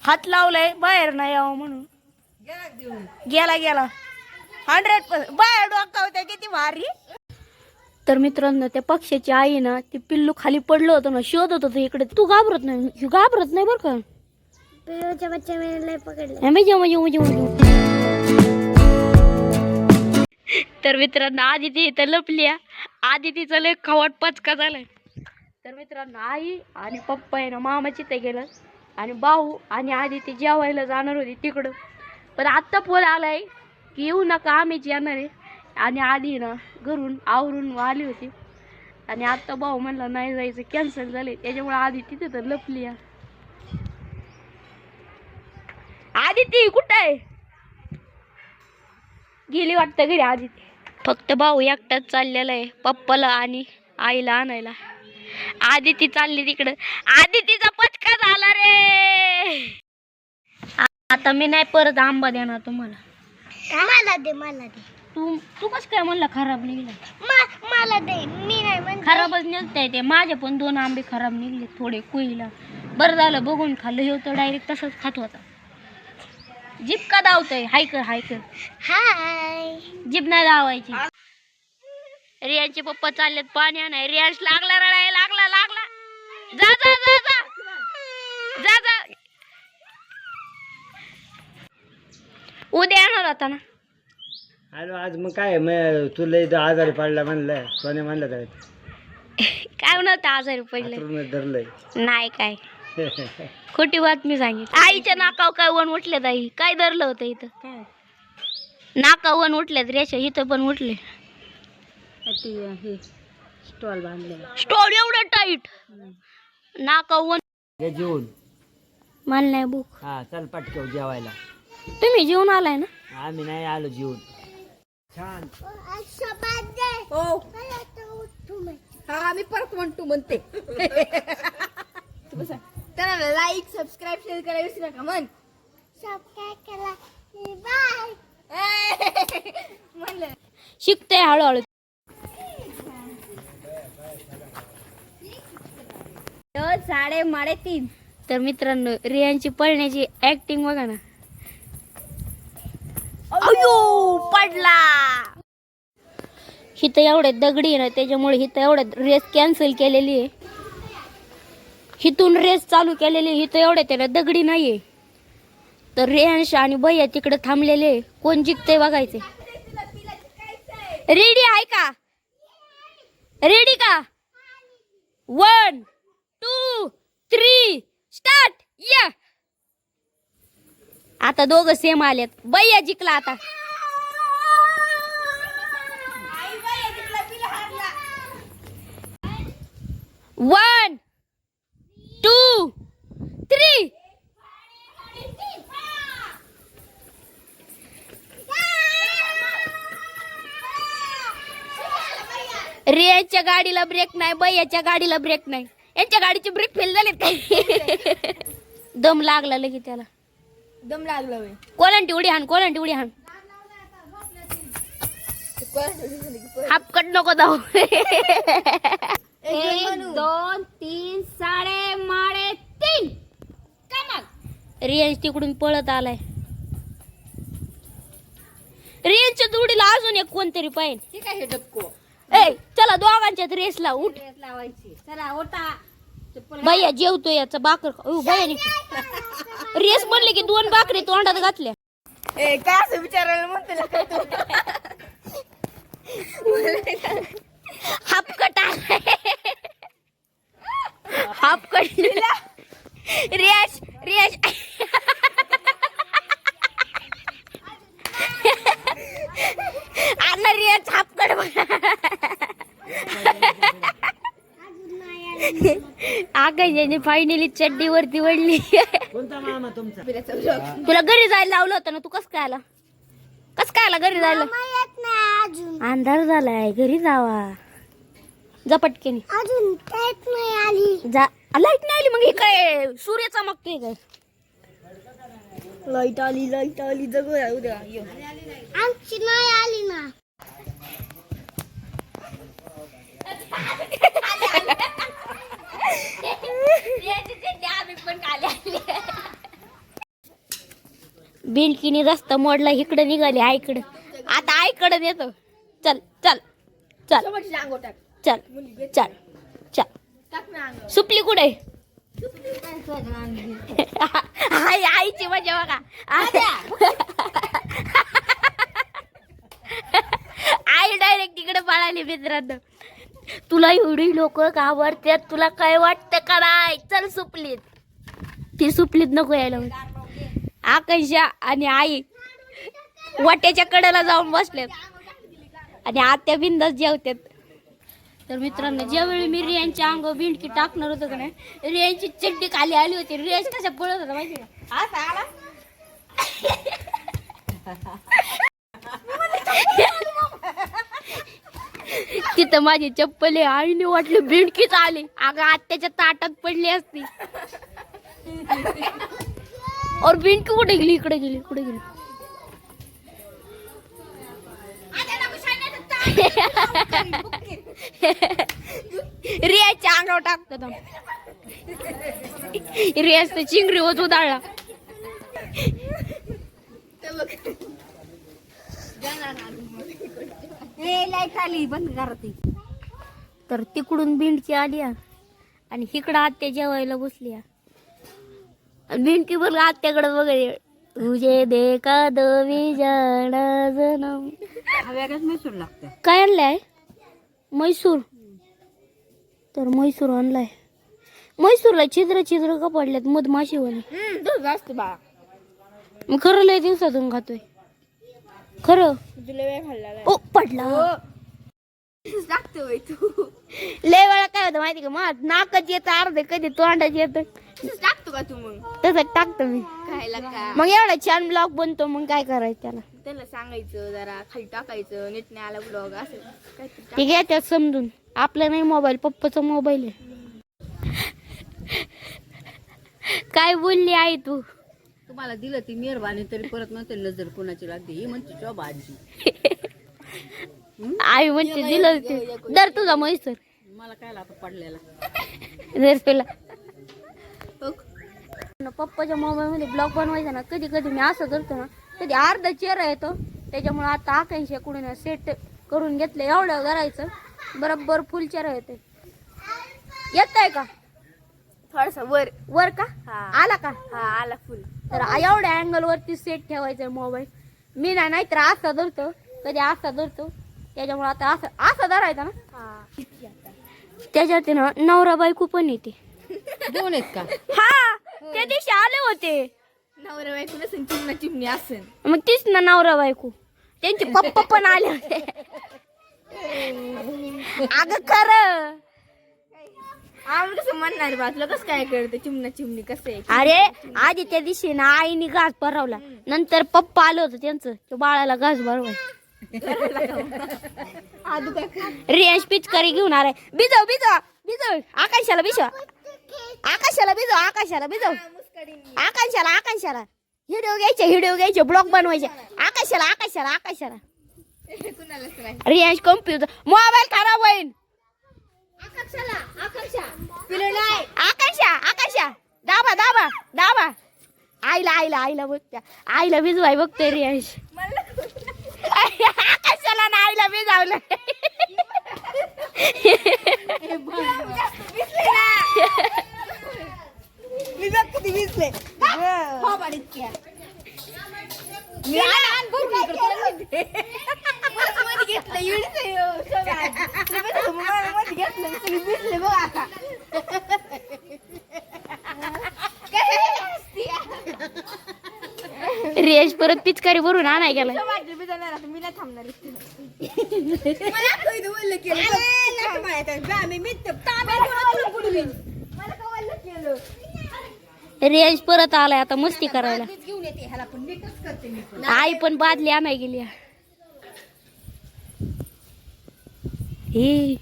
हात लावलाय बाहेर नाही यावं म्हणून. गेला 100% बाहेर डोकावत्या किती भारी. तर मित्रांनो त्या पक्ष्याची आई ना ती पिल्लू खाली पडलं होतं ना शोधत होतं इकडे. तू घाबरत नाही बरं का. पिल्लूच्या बच्चा मी पकडलं. तर मित्रांनो आदिती इथं लपल्या. आदितीचा लय खवाट पचका झालाय. तर मित्रांनो आई आणि पप्पा आहे ना मामाची ते गेलं आणि भाऊ आणि आदिती जेवायला जाणार होती तिकडं. पण आत्ता फोन आलाय की येऊ नका आम्हीच येणार आहे. आणि आधी ना घरून आवरून आली होती आणि आत्ता भाऊ म्हणला नाही जायचं कॅन्सल झाले त्याच्यामुळे आदिती तिथं लपली. आदिती कुठं आहे. गेली वाटतं घरी आदिती. फक्त भाऊ एकटाच चाललेला आहे पप्पाला आणि आईला आणायला. आदिती चालली तिकडं. आदितीचा पचका झाला रे. आता मी नाही परत आंबा देणार तुम्हाला. मला दे. तू कस काय म्हणला खराब निघले. मला दे. मी नाही खराबच निघताय ते. माझे पण 2 आंबे खराब निघले थोडे कुईला. बरं झालं बघून खाल्लं. हे तर डायरेक्ट तसंच खात होता. जीप का धावतय. हाय कर हाय जीप नाही धावायची. रियांचे पप्पा चाललेत पाणी आणाय. रियांश लागला रडायला लागला. जा जा जा जा जा जा. उद्या येणार होता ना. हॅलो आज मग काय तुला आजारी पडला म्हणलं कोणी म्हणलं काय. काय म्हणत आजारी पडले धरलंय नाही काय. खोटी बातमी सांगितली. आईच्या नाकावर काय वन उठले ताई. काय धरलं होतं इथं. काय नाका वन उठल्यात रेषा इथं पण उठले. स्टॉल बांधले. स्टॉल एवढं टाईट नाका वन. जेवून मला नाही भूक. हा चल पटकव जेवायला. तुम्ही जेवून आलाय ना. आम्ही नाही आलो जेवून. छान. हो हा मी परत म्हणतो म्हणते. त्याला लाईक सबस्क्राईब शेअर करायला विसरू नका. म्हण सबस्क्राईब करा. बाय. म्हणलं शिकते हळूहळू. तर 3:30. तर मित्रांनो रियांची पळण्याची ऍक्टिंग बघा ना. अयो पडला. हिथं एवढे दगडी आहे ना त्याच्यामुळे हिथं एवढ्या रेस कॅन्सल केलेली आहे. हिथून रेस चालू केलेली. हिथं एवढ्या त्याला दगडी नाहीये. तर रेयांश आणि भैया तिकडे थांबलेले. कोण जिंकते बघायचे. रेडी आहे का. रेडी का. 1 2 3 स्टार्ट. या आता दोघं सेम आलेत. भैया जिंकला आता. वन 2 3 रियाच्या गाडीला ब्रेक नाही. भैयाच्या गाडीला ब्रेक नाही. यांच्या गाडीचे ब्रेक फेल झालेत काय. दम लागला लगे त्याला. दम लागला. कोलांटी उडी हाण. हापकट नको जाऊ. 1 2 3 3.5 कमाल. रियांश तिकडून पळत आलाय. रियांच्या जोडीला अजून एक कोणतरी पाहिजे. ठीक आहे डबको. ए चला दोघांच्यात रेसला उठ. लावायची. चला ओटा. भैया जेवतो याचा भाकर. भैयाने रेस म्हणले की 2 भाकरी तोंडात घातल्या. ए काय असं विचारायला म्हणते. हापकट आलाय. हापकट रियाश आणा रियाज हापकट आकाशाने फायनली चड्डी वरती वडली. कोणता मामा तुमचा. तुला घरी जायला लावलं होतं ना. तू कस काय आला घरी जायला. अंधार झालाय घरी जावा. जा पटकेने. अजून लाईट नाही आली. जा लाईट नाही आली. मग हे काय सूर्य चमकतोय काय. लाईट आली जगू उद्या. आमची नाही आली ना. आम्ही पण बिंडकीने रस्ता मोडला, इकडं निघाले आईकडं. आता आईकडं येतो. चल चल चल समोरची अंगो टाक. चल मुली चल चल. टाक ना अंगो. सुपली कुठे? आईची मजा बघा. आई डायरेक्ट तिकडे पळाली. मित्रांनो, तुला एवढी लोक घाबरतात, तुला काय वाटतं का नाही? चल सुपलीत. ती सुपलीत नको यायला. आकाशा आणि आई वाट्याच्या कडेला जाऊन बसल्यात आणि आत्या बिंदास जेवतात. तर मित्रांनो, ज्यावेळी मी रियांच्या अंगावर बिंडकी टाकणार होतो का नाही, रियांची चड्डी खाली आली होती. रियांश कशा पळत होता माहिती का? तिथं माझी चप्पल आहे. आईने वाटलं बिंडकीच आली. अगं आत्याच्या ताटात पडली असती. और बिंडकी कुठे गेली? इकडे गेली. कुठे गेली? रियाच्या अंगावर टाकतो. रियाच तर चिंगरी होत उदाळला. खाली बंद करते. तर तिकडून बिंडकी आली आणि इकडं आत्या जेवायला बसली. बिंडकी बघ आत्याकडे बघ. तुझे देखा दवी जाणा जनम. मैसूर लागतं. काय आणलंय? म्हैसूर. तर म्हैसूर आणलाय. म्हैसूरला छिद्र छिद्र का पडल्यात मधमाशी वाले. दूध असतं बा. मग खरं लय दिवसातून खातोय. खरं तुला वेळ खाल्ला ओ पडला. टाकतोय तू. लय वेळा काय होतं माहिती का? मग नाकाच येतं अर्ध, कधी तोंडाच येतं. टाकतो का तू मग? तसंच टाकतो मी. खायला का? मग एवढा छान ब्लॉग बनतो. मग काय करायचं त्याला? त्याला सांगायचं जरा खाली टाकायचं. नीट नाही आला ब्लॉग असं काहीतरी टाक. ठीक आहे, त्यात समजून. आपला नाही मोबाईल, पप्पाचा मोबाईल आहे. काय बोलली आई तू? तुम्हाला दिलं ती मेहरबानी, तरी परत म्हणते नजर कोणाची लागते. ही म्हणते चॉ भाजी. आई म्हणते दिलं ते. दर तुझा म्हैसूर. मला काय आता पडलेला. दर तुला. पप्पाच्या मोबाईल मध्ये ब्लॉग बनवायचा ना, कधी कधी मी असं करतो ना, कधी अर्धा चेहरा येतो. त्याच्यामुळे आता आकांक्षा कुठे सेट करून घेतलं. एवढं करायचं बरोबर फुल चेहरा येते. येत आहे का? थोडासा वर. वर का? हा. आला का? हा आला फुल. तर एवढ्या अँगल वरती सेट ठेवायचा मोबाईल. मी नाही तर असा धरतो, कधी असा धरतो. त्याच्यामुळे आता असं असं धरायचा ना. हा. त्याच्यात ना नवरा बायको पण येते. दोन आहेत का? हा, त्या दिवशी आले होते. नवरा बायको नसेल, चिमणा चिमणी असेल. मग तीच ना नवरा बायको. त्यांचे पप्पा पण आले होते. अगं खरं. आम्ही कसं म्हणणार बा? तुला कसं काय कळतं चिमणा चिमणी कसं आहे? अरे आधी त्या दिवशी ना आईने घास भरवला. नंतर पप्पा आलं होतं त्यांचं, ते बाळाला घास भरवाय. आदू काय? रियांश पिचकारी घेऊन आलाय. भिजव भिजव भिजव. आकाशाला भिजव. आकाशाला भिजव. आकाशाला भिजव. आकाशाला आकाशाला व्हिडिओ घ्यायचे ब्लॉग बनवायचे. आकाशाला आकाशाला आकाशाला. कुणालाच नाही. रियांश कम्प्युटर मोबाईल खराब होईल. आकाशा आकाशा दाबा दाबा दाबा. आईला आईला आईला बघत्या. आईला भिजवाय बघतोय रियांश. आकाशाला ना आईला भिजावलं. मी बघ किती भिजले. हो बारीक. मी मध्ये घेतलं मध्ये घेतलं सगळी भिजले बघ आता. रियांश परत पिचकारी भरून आणाय गेला. भिजणार आता मी नाही थांबणार. रियांश परत आलाय आता मस्ती करायला. आई पण बादली आणाय गेली. हे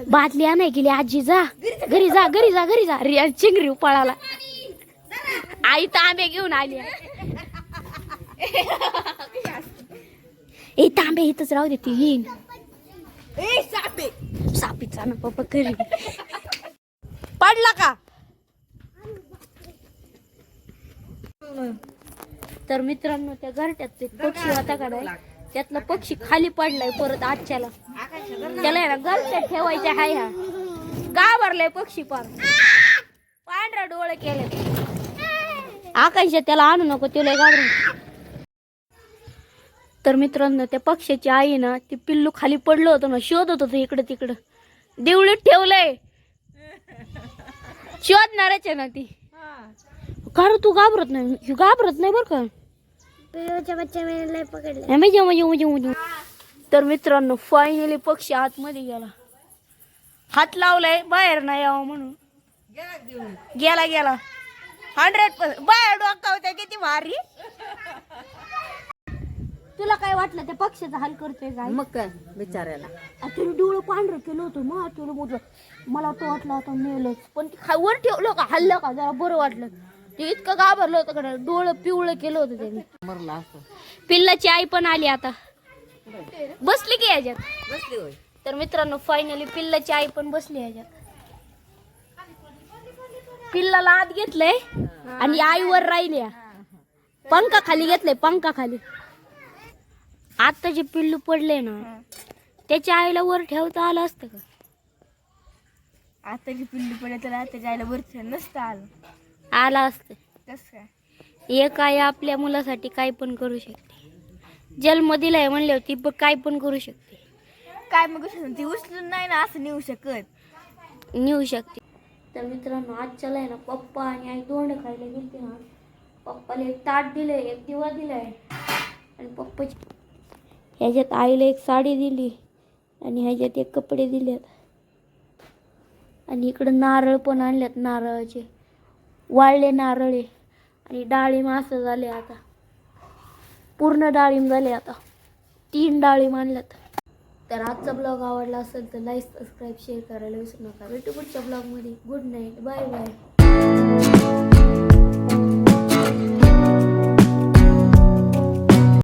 बादली आणाय गेली. आजी जा घरी जा घरी जा घरी जा. रियांश चिंगरी पळाला. आई तांबे घेऊन आली. ए तांबे इथंच राहू दे, ती येईन. सापीचा ना पप्पा घरी. पडला का? तर मित्रांनो त्या घरट्यात ते पक्षी होता का नाही त्यातला पक्षी खाली पडलाय परत आजच्याला त्याला आहे ना घरट्यात ठेवायच्या हाय हा घाबरलाय पक्षी पार पांढरा डोळे केले आकाशात त्याला आणू नको तुला घाबरून. तर मित्रांनो त्या पक्ष्याची आई ना ती पिल्लू खाली पडलं होतं ना शोधत होतं इकडं तिकडं देवळीत ठेवलंय शोधणारच आहे ना ती. कारण तू घाबरत नाही बरं का तर मित्रांनो फायनली पक्षी आतमध्ये गेला हात लावलाय बाहेर नाही यावं म्हणून गेला 100% बाहेर डोका होत्या किती भारी. तुला काय वाटलं त्या पक्षाचा हाल करतोय काय मग काय बिचाऱ्याला तुम्ही डोळं पांढरं केलं होतं मग तुला मोठं मला तो वाटलं आता मेलच पण ती वर ठेवलं का हल्लं का जरा बरं वाटलं ते इतकं घाबरलं होतं का डोळं पिवळं केलं होतं त्याने मरला असं. पिल्लाची आई पण आली आता बसली की ह्याच्यात. बसली होय. तर मित्रांनो फायनली पिल्लाची आई पण बसली ह्याच्यात पिल्लाला आत घेतलंय आणि आई वर राहिली पंखा खाली घेतलंय पंखा खाली. आता जे पिल्लू पडले ना त्याच्या आईला वर ठेवता आलं असतं का आता जी पिल्लू पडे तर आता जायला वरचं नसतं आलं आला असतं. कसं काय एक आई आपल्या मुलासाठी काय पण करू शकते जन्म दिलाय म्हणल्यावर ती काय पण करू शकते काय मग ती उचलून नाही ना असं नेऊ शकत नेऊ शकते. तर मित्रांनो आजच्याला आहे ना पप्पा आणि आई दोंड खायला गेलते ना पप्पाला एक ताट दिलंय एक दिवा दिलाय आणि पप्पाची ह्याच्यात आईला एक साडी दिली आणि ह्याच्यात एक कपडे दिलेत आणि इकडं नारळ पण आणल्यात नारळाचे वाळले नारळ आहे आणि डाळिंब असं झाले आता पूर्ण डाळिंब झाले आता 3 डाळिंब आणल्यात. तर आजचा ब्लॉग आवडला असेल तर लाईक सबस्क्राईब शेअर करायला विसरू नका. भेटू पुढच्या ब्लॉगमध्ये. Good night bye bye.